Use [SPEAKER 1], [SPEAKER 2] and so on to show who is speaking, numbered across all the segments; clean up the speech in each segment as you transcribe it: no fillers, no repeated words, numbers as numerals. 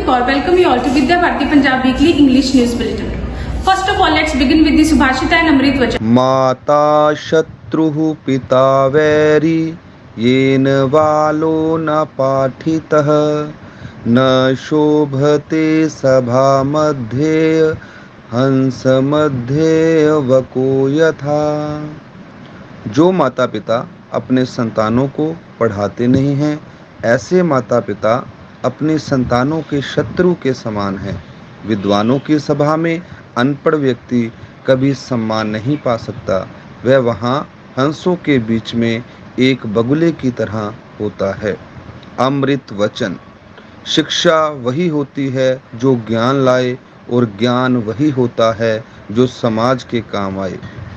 [SPEAKER 1] Kaur welcome you all to Vidya Bharati Punjab Weekly English News Bulletin. First of all, let's begin with the Subhashita and Amrit Vachan.
[SPEAKER 2] माता शत्रुः पिता vary येन बालो न पाठितः न शोभते सभा मध्ये हंस मध्ये वको यथा। जो माता पिता अपने संतानों को पढ़ाते नहीं हैं, ऐसे माता पिता अपने संतानों के शत्रु के समान हैं। विद्वानों की सभा में अनपढ़ व्यक्ति कभी सम्मान नहीं पा सकता। वह वहाँ हंसों के बीच में एक बगुले की तरह होता है। अमृत वचन। शिक्षा वही होती है जो ज्ञान लाए और ज्ञान वही होता है जो समाज के काम आए।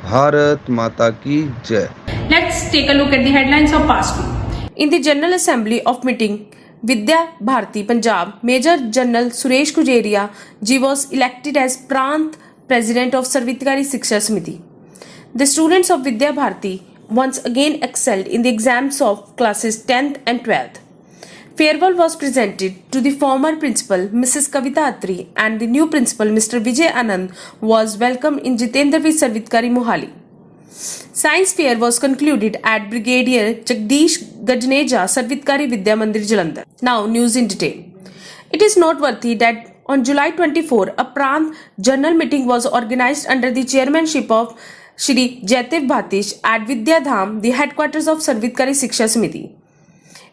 [SPEAKER 2] भारत माता की जय।
[SPEAKER 1] Let's take a look at the headlines of past week.
[SPEAKER 3] In the General Assembly of meeting Vidya Bharati Punjab, Major General Suresh Kujeria ji was elected as Prant President of Sarvitkari Shiksha Samiti. The students of Vidya Bharati once again excelled in the exams of classes 10th and 12th. Farewell was presented to the former principal Mrs. Kavita Atri and the new principal Mr. Vijay Anand was welcomed in Jitendravi Sarvitkari Mohali. Science fair was concluded at Brigadier Jagdish Gajneja Sarvitkari Vidya Mandir Jalandhar. Now news in detail. It is noteworthy that on July 24, a Prant Journal meeting was organized under the chairmanship of Shri Jaidev Bhatish at Vidya Dham, the headquarters of Sarvitkari Shiksha Samiti.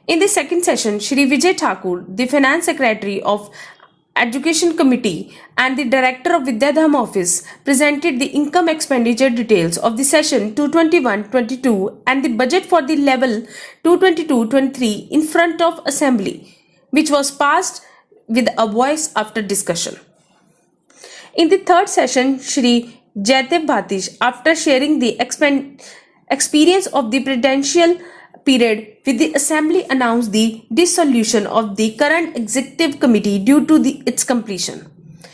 [SPEAKER 3] In the second session, Shri Vijay Thakur, the Finance Secretary of Education Committee and the Director of Vidyadham Office presented the income expenditure details of the session 221-22 and the budget for the level 222-23 in front of Assembly, which was passed with a voice after discussion. In the third session, Shri Jaidev Bhatish, after sharing the experience of the prudential period with the Assembly, announced the dissolution of the current Executive Committee due to its completion.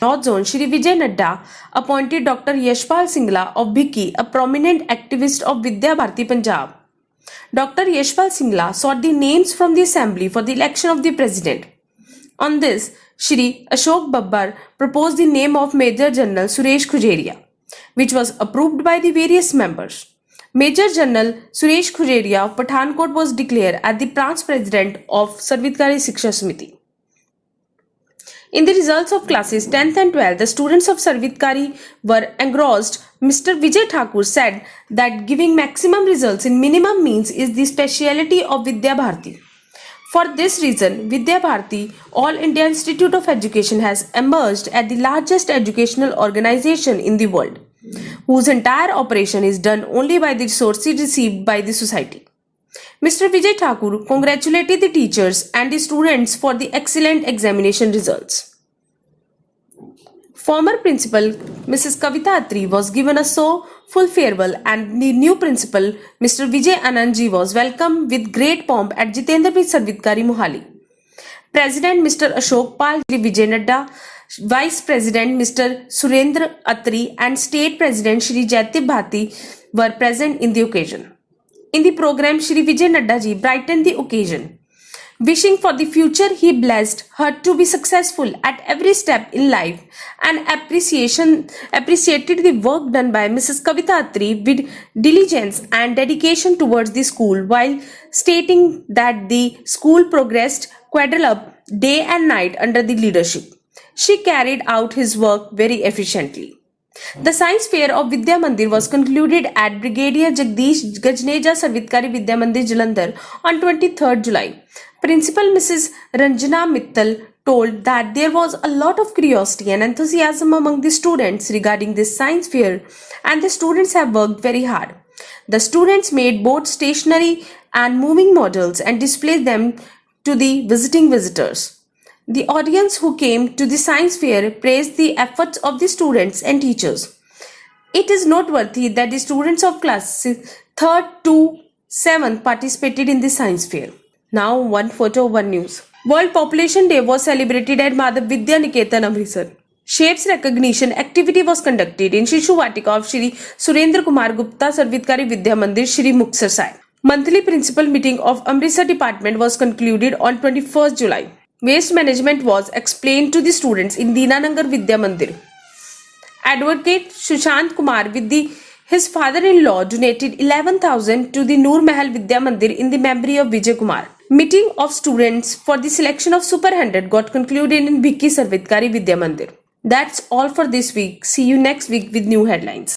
[SPEAKER 3] North Zone, Shri Vijay Nadda appointed Dr. Yashpal Singla of Bhikki, a prominent activist of Vidya Bharati Punjab. Dr. Yashpal Singla sought the names from the Assembly for the election of the President. On this, Shri Ashok Babbar proposed the name of Major General Suresh Kujeria, which was approved by the various members. Major General Suresh Kujeria of Pathankot was declared as the branch president of Sarvitkari Shiksha Samiti. In the results of classes 10th and 12th, the students of Sarvitkari were engrossed. Mr. Vijay Thakur said that giving maximum results in minimum means is the speciality of Vidya Bharati. For this reason, Vidya Bharati All India Institute of Education has emerged as the largest educational organization in the world, whose entire operation is done only by the resources received by the society. Mr. Vijay Thakur congratulated the teachers and the students for the excellent examination results. Former principal Mrs. Kavita Atri was given a full farewell and the new principal Mr. Vijay Anand ji was welcomed with great pomp at Jitendravi Sarvitkari Mohali. President Mr. Ashok Pal Ji Vijay Nadda, Vice President Mr. Surendra Atri and State President Shri Jaidev Bhati were present in the occasion. In the program, Shri Vijay Nadda ji brightened the occasion. Wishing for the future, he blessed her to be successful at every step in life and appreciated the work done by Mrs. Kavita Atri with diligence and dedication towards the school, while stating that the school progressed quadruple day and night under the leadership. She carried out his work very efficiently. The science fair of Vidya Mandir was concluded at Brigadier Jagdish Gajneja Sarvitkari Vidya Mandir Jalandhar on 23rd July. Principal Mrs. Ranjana Mittal told that there was a lot of curiosity and enthusiasm among the students regarding this science fair, and the students have worked very hard. The students made both stationary and moving models and displayed them to the visiting visitors. The audience who came to the science fair praised the efforts of the students and teachers. It is noteworthy that the students of classes 3rd to 7th participated in the science fair. Now, one photo, one news. World Population Day was celebrated at Madhav Vidya Niketan, Amritsar. Shapes recognition activity was conducted in Shishu Vatika of Shri Surendra Kumar Gupta Sarvitkari Vidya Mandir, Shri Muktsar Sahib. Monthly principal meeting of Amritsar Department was concluded on 21st July. waste management was explained to the students in Dinanagar Vidya Mandir. Advocate Sushant Kumar with his father-in-law donated 11,000 to the Noor Mahal Vidya Mandir in the memory of Vijay Kumar. Meeting of students for the selection of Super 100 got concluded in Bhikki Sarvitkari Vidya Mandir. That's all for this week. See you next week with new headlines.